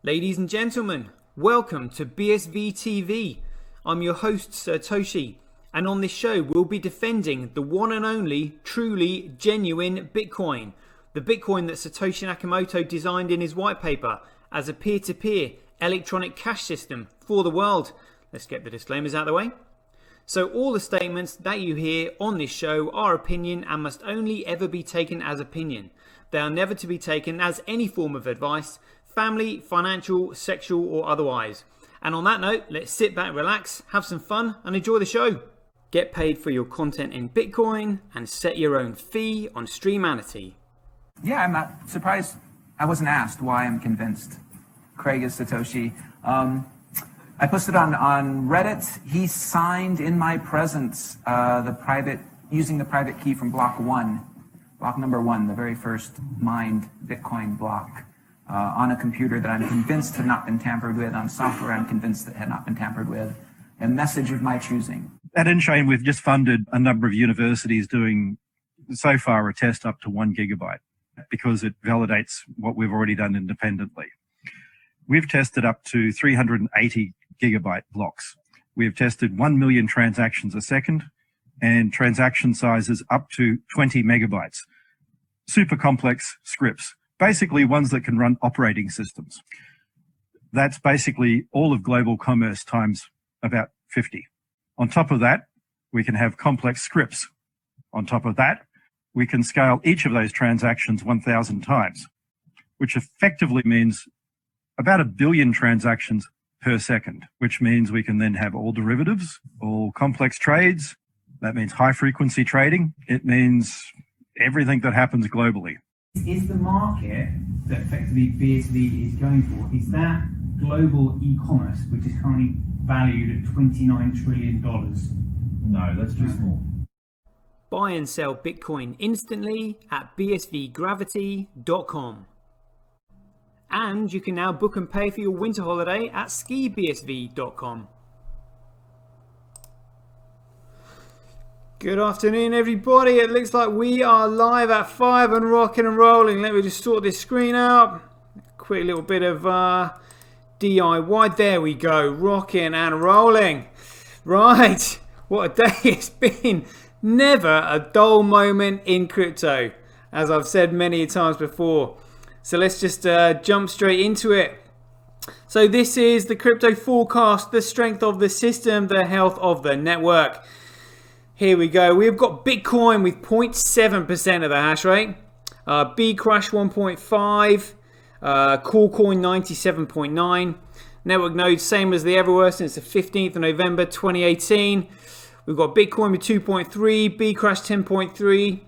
Ladies and gentlemen, welcome to BSV TV. I'm your host Satoshi, and on this show we'll be defending the one and only, truly genuine Bitcoin. The Bitcoin that Satoshi Nakamoto designed in his white paper as a peer-to-peer electronic cash system for the world. Let's get the disclaimers out of the way. So all the statements that you hear on this show are opinion and must only ever be taken as opinion. They are never to be taken as any form of advice, family, financial, sexual or otherwise. And on that note, let's sit back, relax, have some fun and enjoy the show. Get paid for your content in Bitcoin and set your own fee on Streamanity. Yeah, I'm not surprised I wasn't asked why I'm convinced Craig is Satoshi. I posted on Reddit. He signed in my presence using the private key from block number one, the very first mined Bitcoin block on a computer that I'm convinced had not been tampered with, on software I'm convinced that had not been tampered with, a message of my choosing. At Enchain, we've just funded a number of universities doing, so far, a test up to 1 gigabyte because it validates what we've already done independently. We've tested up to 380 gigabyte blocks. We've tested 1 million transactions a second and transaction sizes up to 20 megabytes. Super complex scripts, basically ones that can run operating systems. That's basically all of global commerce times about 50. On top of that, we can have complex scripts. On top of that, we can scale each of those transactions 1,000 times, which effectively means about 1 billion transactions per second, which means we can then have all derivatives, all complex trades. That means high frequency trading. It means everything that happens globally. Is the market that effectively BSV is going for, is that global e-commerce, which is currently valued at $29 trillion? No, that's too small. Buy and sell Bitcoin instantly at bsvgravity.com. And you can now book and pay for your winter holiday at skibsv.com. Good afternoon, everybody. It looks like we are live at 5 and rocking and rolling. Let me just sort this screen out. Quick little bit of DIY. There we go. Rocking and rolling. Right. What a day it's been. Never a dull moment in crypto, as I've said many times before. So let's just jump straight into it. So this is the crypto forecast, the strength of the system, the health of the network. Here we go. We've got Bitcoin with 0.7% of the hash rate. Bcrash 1.5. Coolcoin 97.9. Network nodes same as they ever were since the 15th of November 2018. We've got Bitcoin with 2.3, Bcrash 10.3.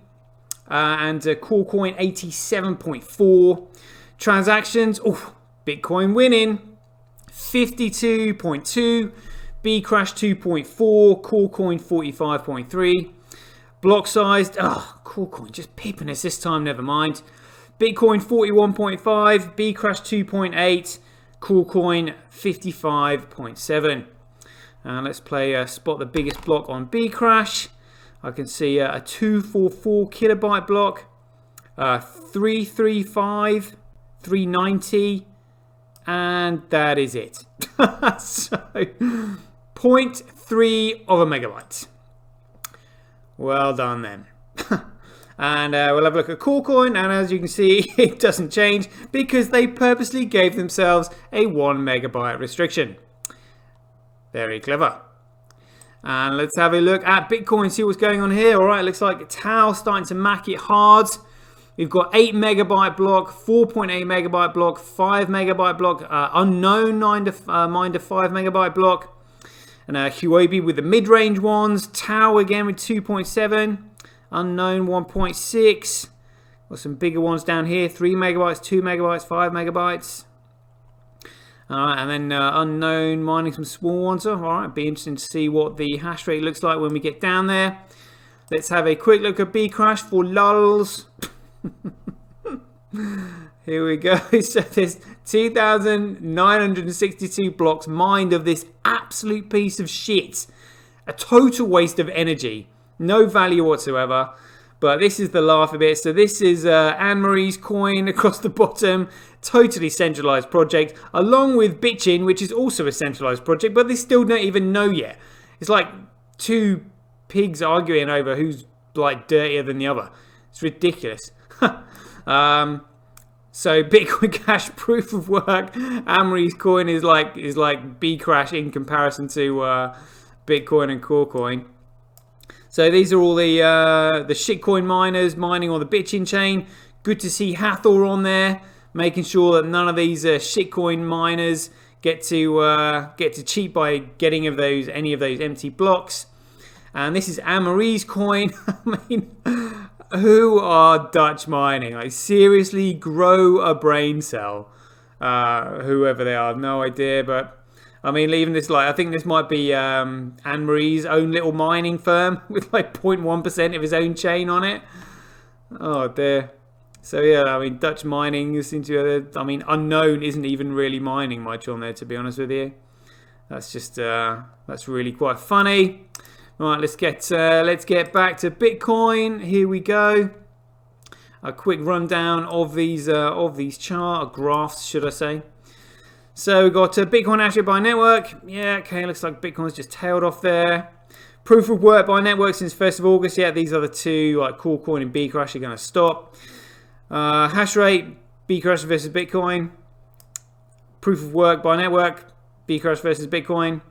And Coolcoin 87.4 transactions. Oh, Bitcoin winning 52.2, Bcrash 2.4, Coolcoin 45.3. Block size, Coolcoin just pipping us this time, never mind. Bitcoin 41.5, Bcrash 2.8, Coolcoin 55.7. Let's play spot the biggest block on Bcrash. I can see a 244 kilobyte block, 335, 390, and that is it. So 0.3 of a megabyte. Well done then. And we'll have a look at Coolcoin, and as you can see, it doesn't change because they purposely gave themselves a 1 megabyte restriction. Very clever. And let's have a look at Bitcoin, see what's going on here. All right, looks like Tau starting to mack it hard. We've got 8 megabyte block, 4.8 megabyte block, 5 megabyte block, unknown minder 5 megabyte block. And Huobi with the mid-range ones. Tau again with 2.7. Unknown 1.6. Got some bigger ones down here. 3 megabytes, 2 megabytes, 5 megabytes. Alright, and then unknown mining some small ones. Alright, be interesting to see what the hash rate looks like when we get down there. Let's have a quick look at Bcrash for lulls. Here we go. So there's 2,962 blocks mined of this absolute piece of shit. A total waste of energy. No value whatsoever. But this is the laugh a bit. So this is Anne-Marie's coin across the bottom. Totally centralized project. Along with Bitchin, which is also a centralized project. But they still don't even know yet. It's like two pigs arguing over who's like dirtier than the other. It's ridiculous. So Bitcoin Cash proof of work. Anne-Marie's coin is like Bcrash in comparison to Bitcoin and Corecoin. So these are all the shitcoin miners mining on the Bitchin chain. Good to see Hathor on there, making sure that none of these shitcoin miners get to cheat by getting any of those empty blocks. And this is Anne-Marie's coin. I mean, who are Dutch mining? Like, seriously, grow a brain cell. Whoever they are, no idea. But I mean, leaving this, like, I think this might be Anne-Marie's own little mining firm with like 0.1% of his own chain on it. Oh dear. So yeah, I mean, Dutch mining seems to, I mean, Unknown isn't even really mining much on there, to be honest with you. That's just that's really quite funny. Right, let's get back to Bitcoin. Here we go. A quick rundown of these graphs, should I say? So we've got Bitcoin hash rate by network. Yeah, okay, looks like Bitcoin's just tailed off there. Proof of work by network since 1st of August. Yeah, these are the two, like Corecoin and Bcrash, are going to stop. Hash rate, Bcrash versus Bitcoin. Proof of work by network, Bcrash versus Bitcoin.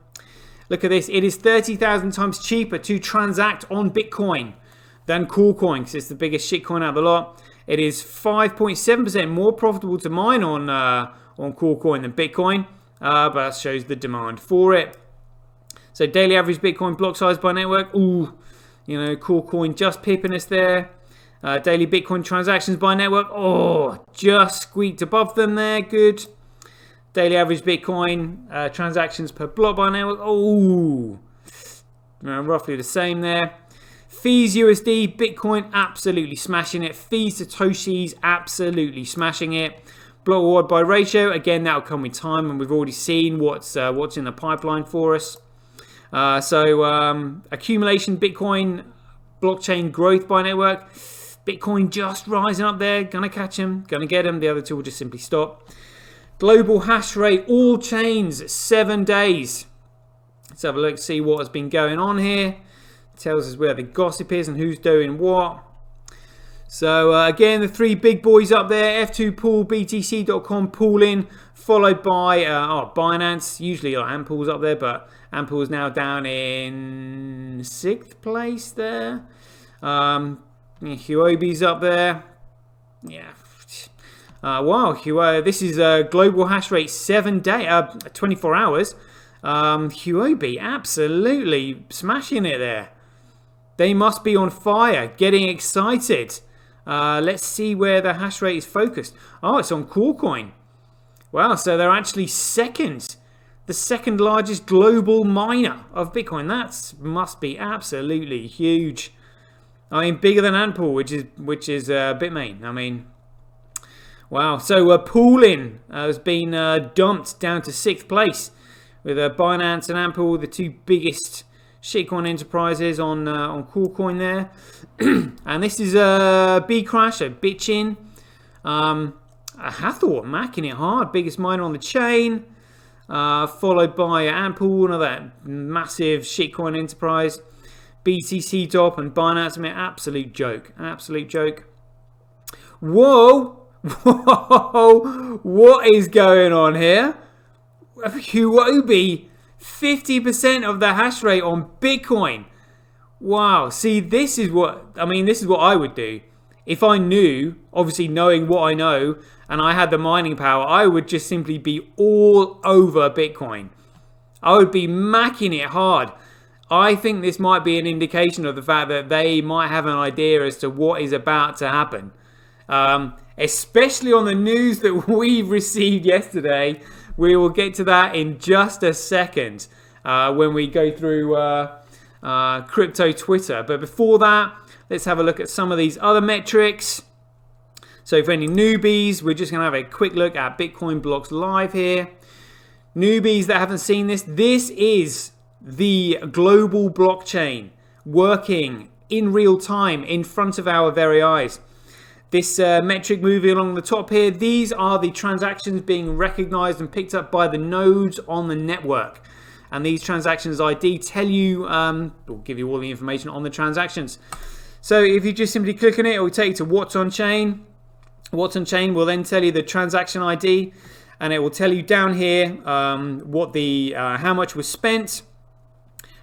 Look at this. It is 30,000 times cheaper to transact on Bitcoin than Corecoin, because it's the biggest shitcoin out of the lot. It is 5.7% more profitable to mine on Corecoin than Bitcoin, but that shows the demand for it. So daily average Bitcoin block size by network. Ooh, you know, Corecoin just pipping us there. Daily Bitcoin transactions by network. Oh, just squeaked above them there. Good. Daily average Bitcoin transactions per block by network. Oh, roughly the same there. Fees USD, Bitcoin absolutely smashing it. Fees Satoshis absolutely smashing it. Block reward by ratio, again, that'll come with time, and we've already seen what's in the pipeline for us. Accumulation Bitcoin blockchain growth by network. Bitcoin just rising up there. Gonna catch him. Gonna get him. The other two will just simply stop. Global hash rate, all chains, 7 days. Let's have a look, see what has been going on here. It tells us where the gossip is and who's doing what. So again, the three big boys up there, F2 Pool, BTC.com pooling, followed by Binance. Usually Ampul's up there, but Ampul is now down in 6th place there. Huobi's up there. Yeah. Wow, this is global hash rate 24 hours. Huobi absolutely smashing it there. They must be on fire, getting excited. Let's see where the hash rate is focused. Oh, it's on Corecoin. Wow, so they're actually second. The second largest global miner of Bitcoin. That must be absolutely huge. I mean, bigger than Antpool, which is Bitmain. I mean, wow. So pooling has been dumped down to 6th place with Binance and Antpool, the two biggest shitcoin enterprises on Corecoin there. And this is Bcrash, so Bitchin. Hathor macking it hard, biggest miner on the chain. Followed by Antpool, another massive shitcoin enterprise. BTC Top and Binance. I mean, absolute joke. Absolute joke. Whoa! Whoa! What is going on here? Huobi, 50% of the hash rate on Bitcoin. Wow. See, this is what I would do. If I knew, obviously knowing what I know, and I had the mining power, I would just simply be all over Bitcoin. I would be macking it hard. I think this might be an indication of the fact that they might have an idea as to what is about to happen. Especially on the news that we received yesterday. We will get to that in just a second when we go through crypto Twitter. But before that, let's have a look at some of these other metrics. So for any newbies, we're just going to have a quick look at Bitcoin Blocks Live here. Newbies that haven't seen this, this is the global blockchain working in real time in front of our very eyes. This metric moving along the top here, these are the transactions being recognized and picked up by the nodes on the network. And these transactions ID tell you, will give you all the information on the transactions. So if you just simply click on it, it will take you to what's on chain. What's on chain will then tell you the transaction ID, and it will tell you down here what the how much was spent,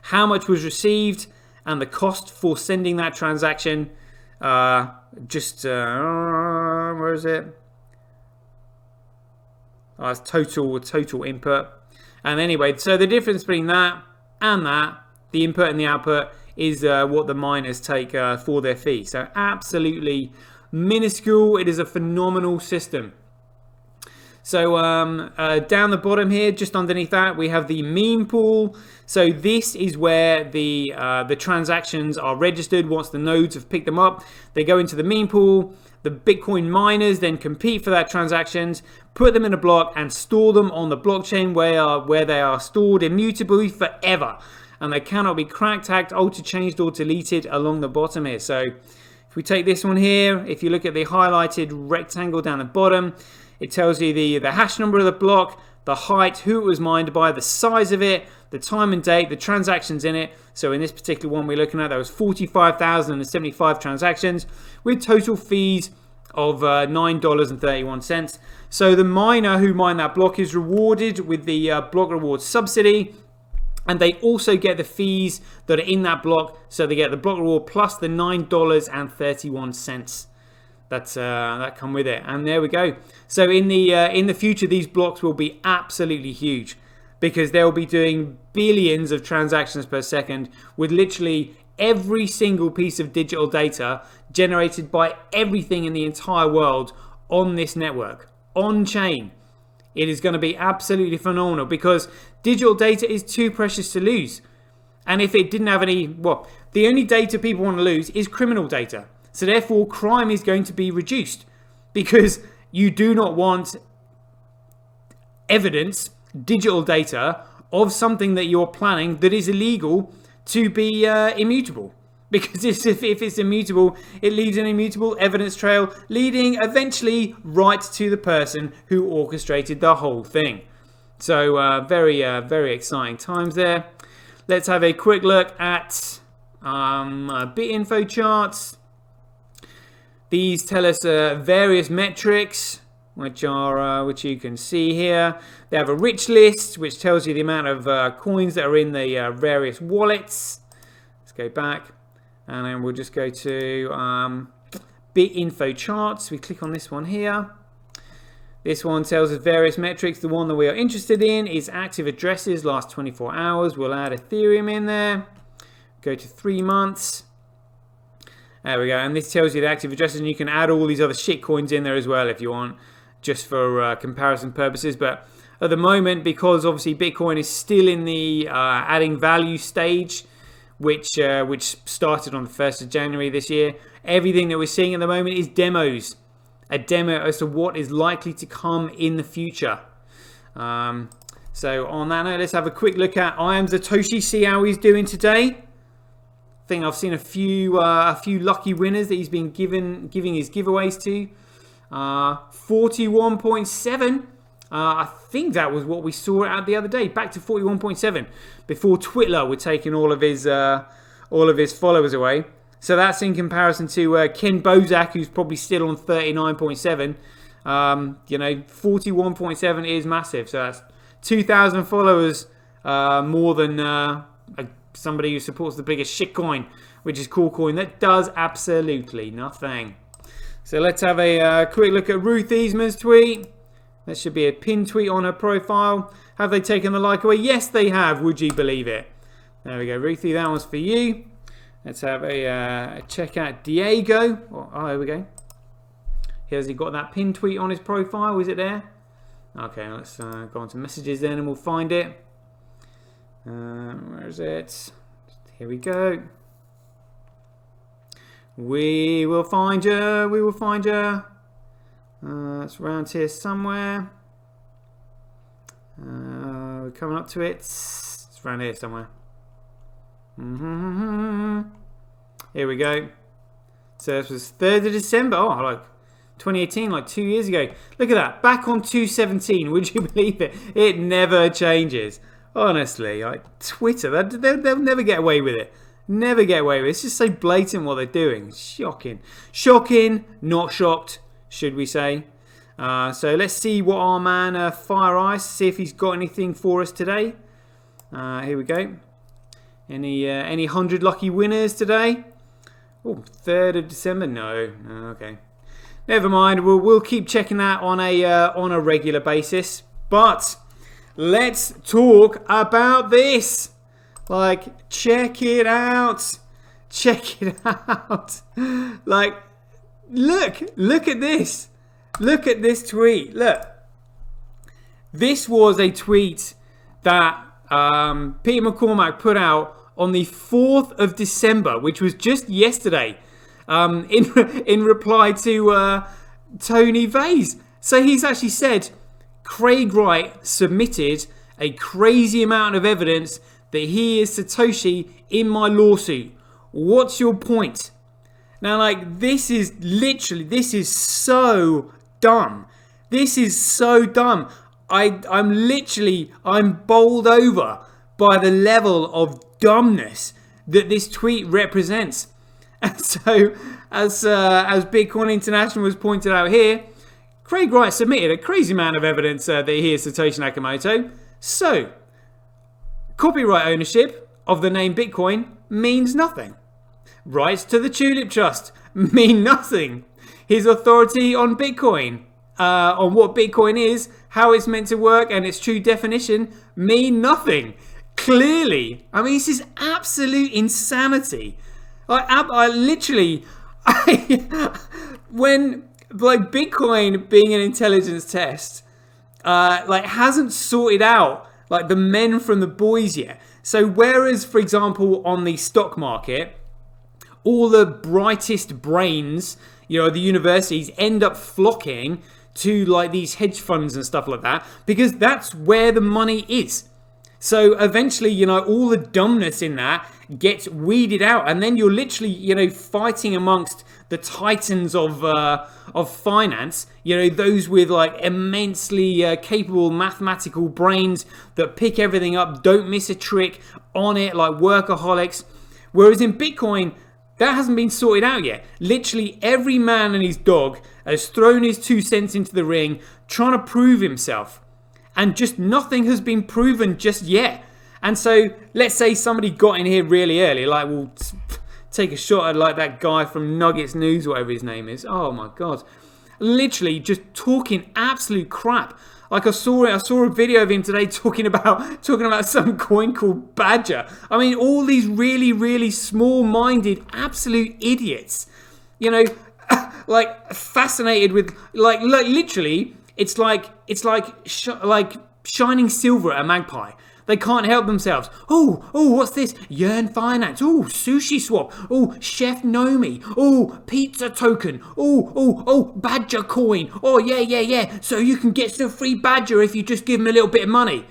how much was received, and the cost for sending that transaction. Where is it? Oh, it's total input. And anyway, so the difference between that and that, the input and the output, is what the miners take for their fee. So absolutely minuscule. It is a phenomenal system. So down the bottom here, just underneath that, we have the meme pool. So this is where the transactions are registered once the nodes have picked them up. They go into the meme pool. The Bitcoin miners then compete for that transactions, put them in a block, and store them on the blockchain where they are stored immutably forever. And they cannot be cracked, hacked, altered, changed, or deleted along the bottom here. So if we take this one here, if you look at the highlighted rectangle down the bottom, it tells you the hash number of the block, the height, who it was mined by, the size of it, the time and date, the transactions in it. So in this particular one we're looking at, there was 45,075 transactions with total fees of $9.31. So the miner who mined that block is rewarded with the block reward subsidy, and they also get the fees that are in that block. So they get the block reward plus the $9.31 that come with it. And there we go. So in the future, these blocks will be absolutely huge, because they'll be doing billions of transactions per second with literally every single piece of digital data generated by everything in the entire world on this network, on chain. It is going to be absolutely phenomenal, because digital data is too precious to lose. And if it didn't have any, well, the only data people want to lose is criminal data. So therefore, crime is going to be reduced, because you do not want evidence, digital data, of something that you're planning that is illegal to be immutable. Because if it's immutable, it leaves an immutable evidence trail, leading eventually right to the person who orchestrated the whole thing. So very exciting times there. Let's have a quick look at BitInfo charts. These tell us various metrics, which you can see here. They have a rich list, which tells you the amount of coins that are in the various wallets. Let's go back, and then we'll just go to BitInfo charts. We click on this one here. This one tells us various metrics. The one that we are interested in is active addresses last 24 hours. We'll add Ethereum in there. Go to 3 months. There we go, and this tells you the active addresses, and you can add all these other shit coins in there as well if you want, just for comparison purposes. But at the moment, because obviously Bitcoin is still in the adding value stage, which started on the 1st of January this year, everything that we're seeing at the moment is demos. A demo as to what is likely to come in the future. So on that note, let's have a quick look at I Am Satoshi, see how he's doing today. I think I've seen a few lucky winners that he's been giving his giveaways to. 41.7. I think that was what we saw out the other day, back to 41.7 before Twitter were taking all of his followers away. So that's in comparison to Ken Bozak, who's probably still on 39.7. 41.7 is massive. So that's 2,000 followers more than somebody who supports the biggest shitcoin, which is KuCoin, that does absolutely nothing. So let's have a quick look at Ruth Eastman's tweet. That should be a pinned tweet on her profile. Have they taken the like away? Yes, they have. Would you believe it? There we go, Ruthie. That one's for you. Let's have a check out Diego. Oh, here we go. Has he got that pinned tweet on his profile? Is it there? Okay, let's go on to messages then, and we'll find it. Where is it? Here we go. We will find you. We will find you. It's around here somewhere. We're coming up to it. It's around here somewhere. Here we go. So this was 3rd of December. Oh, like 2018, like 2 years ago. Look at that. Back on 217. Would you believe it? It never changes. Honestly, like Twitter, they'll never get away with it. Never get away with it. It's just so blatant what they're doing. Shocking. Shocking, not shocked, should we say. So let's see what our man Fire Ice, see if he's got anything for us today. Here we go. Any 100 lucky winners today? Oh, 3rd of December? No. Okay. Never mind. We'll keep checking that on a regular basis. But let's talk about this. Like, check it out. Check it out. Like, look at this. Look at this tweet. Look. This was a tweet that Peter McCormack put out on the 4th of December, which was just yesterday, in reply to Tony Vase. So he's actually said, Craig Wright submitted a crazy amount of evidence that he is Satoshi in my lawsuit. What's your point? Now, like, this is so dumb. This is so dumb. I'm bowled over by the level of dumbness that this tweet represents. And so, as Bitcoin International was pointed out here, Craig Wright submitted a crazy amount of evidence that he is Satoshi Nakamoto. So, copyright ownership of the name Bitcoin means nothing. Rights to the Tulip Trust mean nothing. His authority on Bitcoin, on what Bitcoin is, how it's meant to work, and its true definition mean nothing. Clearly, I mean, this is absolute insanity. When like Bitcoin being an intelligence test, like hasn't sorted out like the men from the boys yet. So whereas, for example, on the stock market, all the brightest brains, the universities end up flocking to like these hedge funds and stuff like that, because that's where the money is. So eventually, all the dumbness in that gets weeded out, and then you're literally, fighting amongst the titans of finance. Those with like immensely capable mathematical brains that pick everything up, don't miss a trick on it, like workaholics. Whereas in Bitcoin, that hasn't been sorted out yet. Literally every man and his dog has thrown his 2 cents into the ring, trying to prove himself. And just nothing has been proven just yet. And so let's say somebody got in here really early, like we'll take a shot at like that guy from Nuggets News, whatever his name is. Oh my God. Literally just talking absolute crap. Like I saw a video of him today talking about some coin called Badger. I mean, all these really, really small-minded, absolute idiots. Like fascinated with like literally. It's like shining silver at a magpie. They can't help themselves. Oh, what's this? Yearn Finance. Oh, Sushi Swap. Oh, Chef Nomi. Oh, Pizza Token. Oh, Badger Coin. Oh, yeah. So you can get some free Badger if you just give them a little bit of money.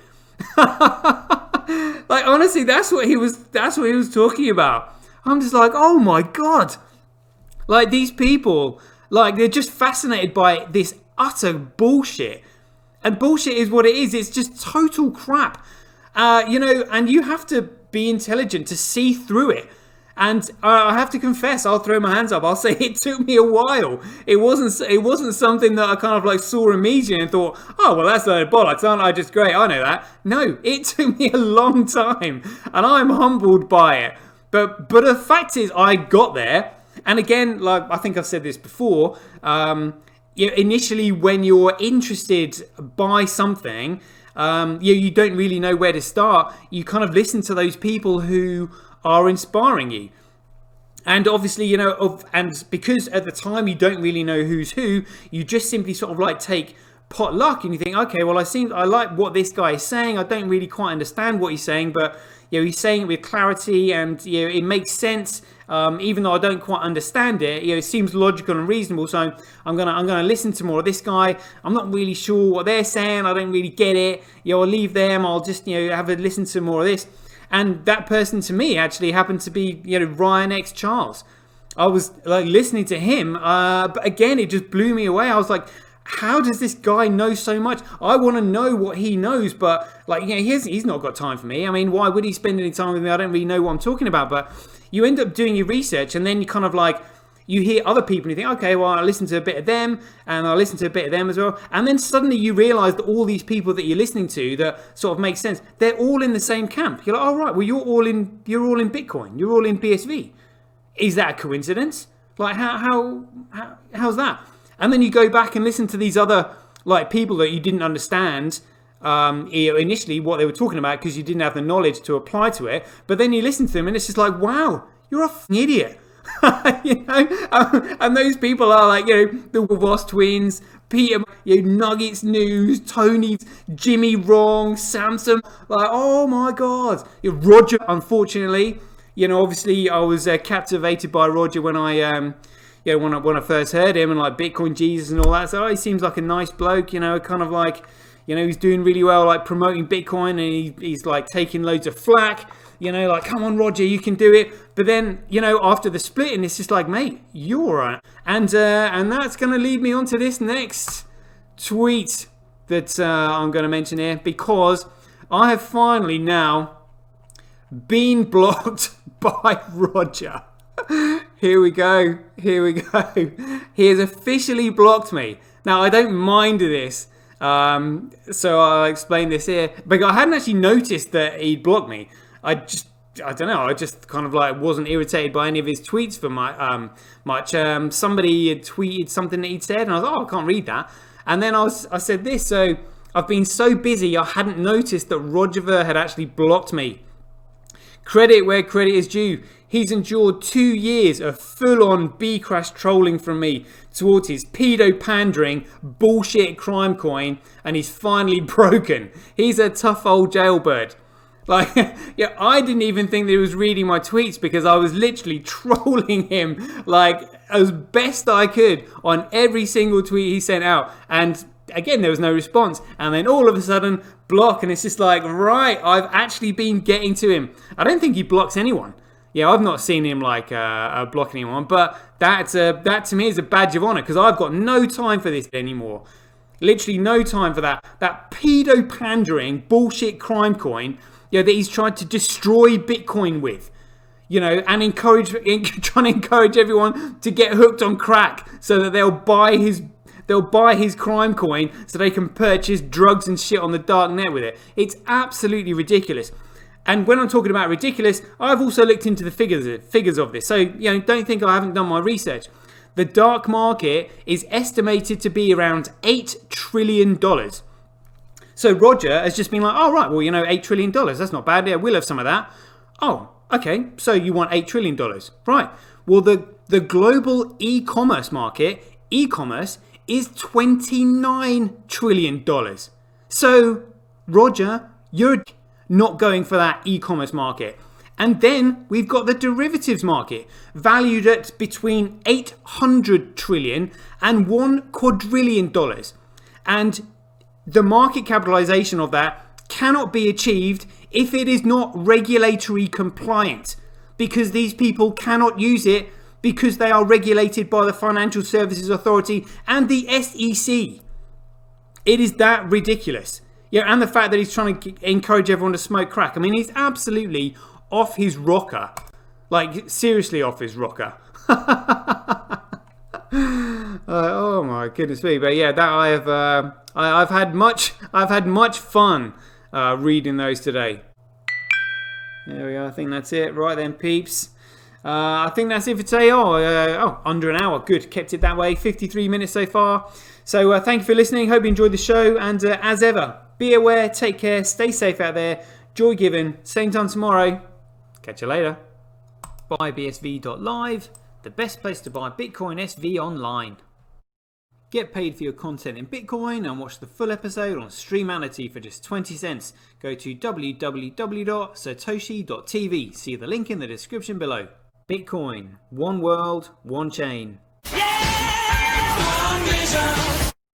Like honestly, that's what he was talking about. I'm just like, oh my God. Like these people, like they're just fascinated by this utter bullshit. And bullshit is what it is. It's just total crap. And you have to be intelligent to see through it. And I have to confess, I'll throw my hands up. I'll say it took me a while. It wasn't something that I kind of like saw immediately and thought, oh, well, that's bollocks, aren't I just great? I know that. No, it took me a long time. And I'm humbled by it. But the fact is, I got there. And again, like I think I've said this before, initially when you're interested by something, you don't really know where to start. You kind of listen to those people who are inspiring you. And obviously, and because at the time you don't really know who's who, you just simply sort of like take pot luck and you think, okay, well, I like what this guy is saying. I don't really quite understand what he's saying, but he's saying it with clarity and it makes sense. Even though I don't quite understand it, it seems logical and reasonable. So I'm gonna listen to more of this guy. I'm not really sure what they're saying. I don't really get it. I'll leave them. I'll just have a listen to more of this. And that person to me actually happened to be, Ryan X Charles. I was like listening to him, but again, it just blew me away. I was like, how does this guy know so much? I want to know what he knows, but like, he's not got time for me. I mean, why would he spend any time with me? I don't really know what I'm talking about. But you end up doing your research, and then you kind of like, you hear other people and you think, okay, well, I listen to a bit of them and I listen to a bit of them as well. And then suddenly you realize that all these people that you're listening to that sort of make sense, they're all in the same camp. You're like, oh, right, well, you're all in Bitcoin. You're all in BSV. Is that a coincidence? Like, how's that? And then you go back and listen to these other like people that you didn't understand initially what they were talking about because you didn't have the knowledge to apply to it. But then you listen to them and it's just like, wow, you're a f***ing idiot. And those people are like, the Voss twins, Peter, Nuggets News, Tony, Jimmy Wrong, Samson, like, oh my God. Roger, unfortunately, obviously I was captivated by Roger when I when I first heard him, and like Bitcoin Jesus and all that. So he seems like a nice bloke, kind of like, he's doing really well, like promoting Bitcoin, and he's like taking loads of flack, like, come on, Roger, you can do it. But then, after the splitting, it's just like, mate, you're all right. And that's going to lead me on to this next tweet that I'm going to mention here, because I have finally now been blocked by Roger. Here we go. He has officially blocked me. Now, I don't mind this, so I'll explain this here. But I hadn't actually noticed that he'd blocked me. I don't know. I just kind of like wasn't irritated by any of his tweets for much. Somebody had tweeted something that he'd said, and I was like, oh, I can't read that. And then I said this. So I've been so busy, I hadn't noticed that Roger Ver had actually blocked me. Credit where credit is due. He's endured 2 years of full-on B-Crash trolling from me towards his pedo-pandering bullshit crime coin, and he's finally broken. He's a tough old jailbird. Like, I didn't even think that he was reading my tweets because I was literally trolling him like as best I could on every single tweet he sent out. And again, there was no response. And then all of a sudden, block. And it's just like, right, I've actually been getting to him. I don't think he blocks anyone. Yeah, I've not seen him like block anyone. But that to me is a badge of honor because I've got no time for this anymore. Literally no time for that. That pedo-pandering bullshit crime coin that he's tried to destroy Bitcoin with. And trying to encourage everyone to get hooked on crack so that they'll buy his crime coin so they can purchase drugs and shit on the dark net with it. It's absolutely ridiculous. And when I'm talking about ridiculous, I've also looked into the figures of this. So, don't think I haven't done my research. The dark market is estimated to be around $8 trillion. So Roger has just been like, oh, right, well, $8 trillion, that's not bad. Yeah, we'll have some of that. Oh, okay, so you want $8 trillion. Right. Well, the global e-commerce market, e-commerce, is $29 trillion. So, Roger, you're not going for that e-commerce market. And then we've got the derivatives market, valued at between $800 trillion and $1 quadrillion. And the market capitalization of that cannot be achieved if it is not regulatory compliant, because these people cannot use it because they are regulated by the Financial Services Authority and the SEC. It is that ridiculous. Yeah, and the fact that he's trying to encourage everyone to smoke crack. I mean, he's absolutely off his rocker. Like, seriously off his rocker. Oh my goodness me! But yeah, that I've had much fun reading those today. There we are. I think that's it. Right then, peeps. I think that's it for today. Under an hour. Good. Kept it that way. 53 minutes so far. So thank you for listening. Hope you enjoyed the show. And as ever, be aware, take care, stay safe out there. Joy given. Same time tomorrow. Catch you later. BuyBSV.live, the best place to buy Bitcoin SV online. Get paid for your content in Bitcoin and watch the full episode on Streamality for just 20 cents. Go to www.satoshi.tv. See the link in the description below. Bitcoin, one world, one chain. Yeah, one vision.